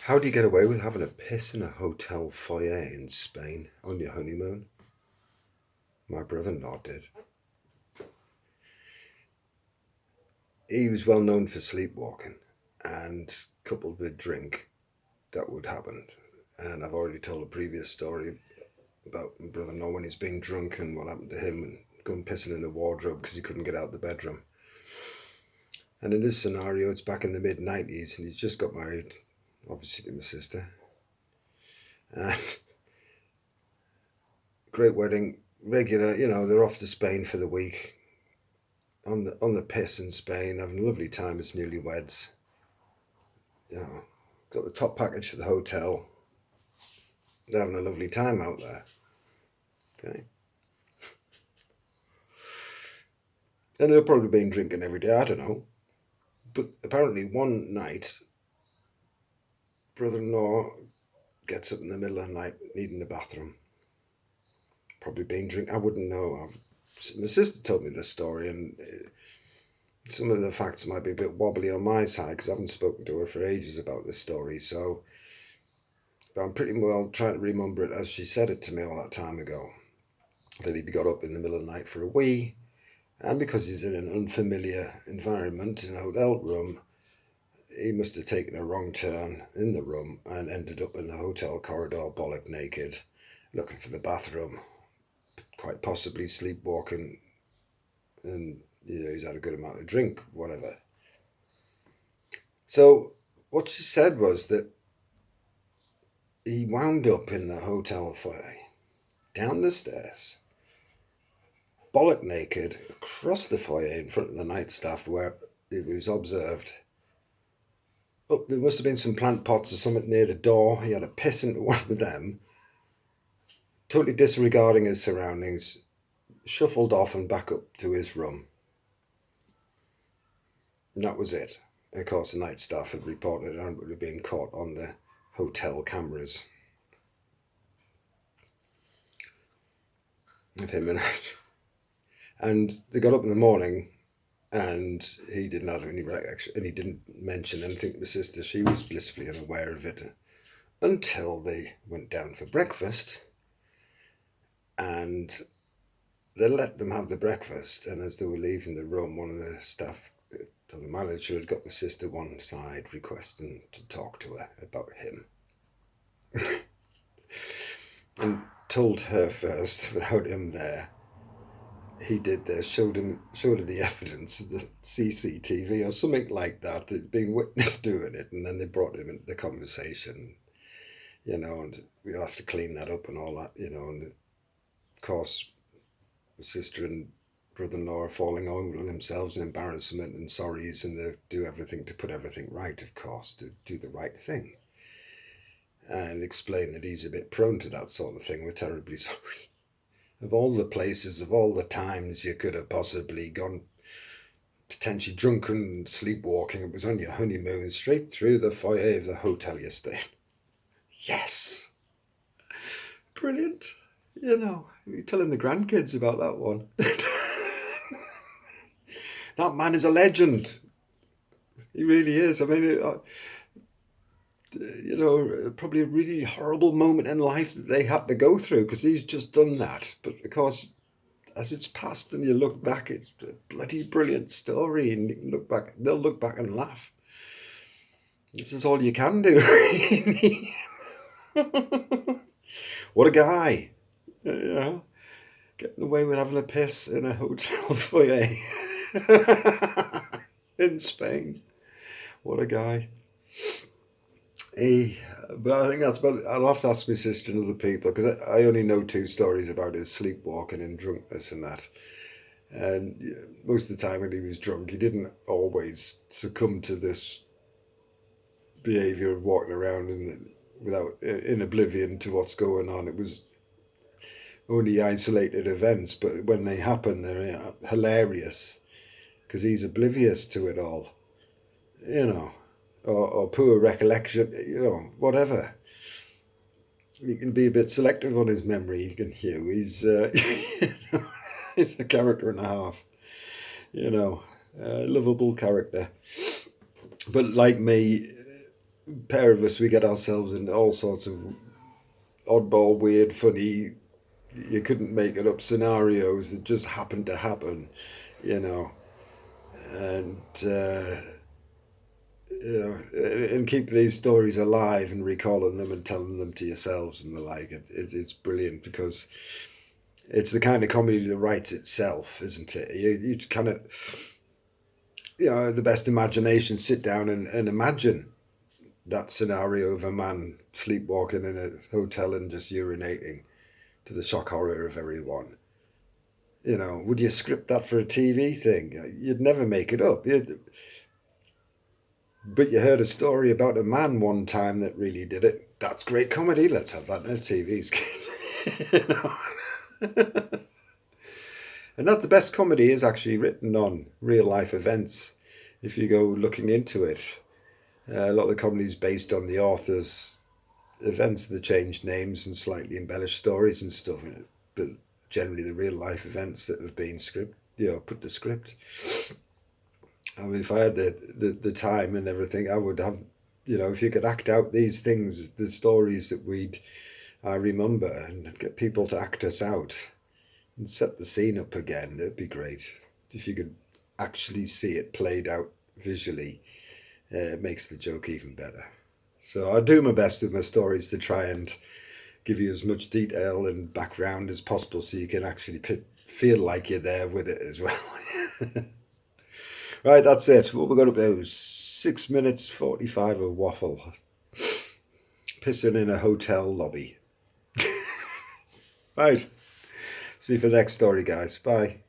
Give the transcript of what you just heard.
How do you get away with having a piss in a hotel foyer in Spain on your honeymoon? My brother-in-law did. He was well known for sleepwalking, and coupled with drink, that would happen. And I've already told a previous story about my brother-in-law when he's being drunk and what happened to him and going pissing in the wardrobe because he couldn't get out of the bedroom. And in this scenario, it's back in the mid-90s, and he's just got married, obviously, to my sister. And great wedding, regular, they're off to Spain for the week, on the piss in Spain, having a lovely time as newlyweds. Got the top package for the hotel. They're having a lovely time out there. Okay. And they'll probably been drinking every day, I don't know. But apparently one night, brother-in-law gets up in the middle of the night needing the bathroom. Probably been drinking, I wouldn't know. My sister told me this story, and some of the facts might be a bit wobbly on my side because I haven't spoken to her for ages about this story. But I'm pretty well trying to remember it as she said it to me all that time ago. That he'd got up in the middle of the night for a wee, and because he's in an unfamiliar environment in a hotel room, he must have taken a wrong turn in the room and ended up in the hotel corridor, bollock naked, looking for the bathroom, quite possibly sleepwalking, and he's had a good amount of drink, whatever. So what she said was that he wound up in the hotel foyer, down the stairs, bollock naked, across the foyer in front of the night staff where it was observed. Oh, there must have been some plant pots or something near the door. He had a piss into one of them, totally disregarding his surroundings, shuffled off and back up to his room. And that was it. And of course, the night staff had reported it and would have been caught on the hotel cameras of him and they got up in the morning and he didn't have any reaction and he didn't mention anything to my sister. She was blissfully unaware of it until they went down for breakfast and they let them have the breakfast, and as they were leaving the room, one of the staff, the manager, had got my sister one side requesting to talk to her about him. And told her first without him there. He did this, showed her the evidence of the CCTV or something like that. It'd been witnessed doing it, and then they brought him into the conversation, and we have to clean that up and all that, and of course, my sister and brother-in-law are falling over themselves in embarrassment and sorries, and they do everything to put everything right, of course, to do the right thing. And explain that he's a bit prone to that sort of thing. We're terribly sorry. Of all the places, of all the times you could have possibly gone, potentially drunken, sleepwalking, it was on your honeymoon, straight through the foyer of the hotel you stayed. Yes! Brilliant. You're telling the grandkids about that one. That man is a legend. He really is. I mean, probably a really horrible moment in life that they had to go through because he's just done that. But of course, as it's passed and you look back, it's a bloody brilliant story, and you can look back. They'll look back and laugh. This is all you can do, really. What a guy! Getting away with having a piss in a hotel foyer in Spain. What a guy! But I think that's about. I'll have to ask my sister and other people because I only know two stories about his sleepwalking and drunkenness and that. And most of the time when he was drunk, he didn't always succumb to this behaviour of walking around in oblivion to what's going on. It was only isolated events, but when they happen, they're hilarious because he's oblivious to it all. Or poor recollection, whatever. He can be a bit selective on his memory, Hugh. He's he's a character and a half, a lovable character. But like me, pair of us, we get ourselves in all sorts of oddball, weird, funny, you couldn't make it up scenarios that just happened to happen, you know, and and keep these stories alive and recalling them and telling them to yourselves and the like. It's brilliant because it's the kind of comedy that writes itself, isn't it? You just kind of, the best imagination, sit down and imagine that scenario of a man sleepwalking in a hotel and just urinating to the shock horror of everyone. Would you script that for a TV thing? You'd never make it up. But you heard a story about a man one time that really did it. That's great comedy. Let's have that in a TV skit. And not the best comedy is actually written on real life events. If you go looking into it, a lot of the comedy is based on the author's events. They changed names and slightly embellished stories and stuff in it, but generally the real life events that have been put to script. I mean, if I had the time and everything, I would have, if you could act out these things, the stories that I remember, and get people to act us out and set the scene up again, it'd be great. If you could actually see it played out visually, it makes the joke even better. So I do my best with my stories to try and give you as much detail and background as possible so you can actually feel like you're there with it as well. Right, that's it. What we're going to do, 6 minutes 45 of waffle. Pissing in a hotel lobby. Right. See you for the next story, guys. Bye.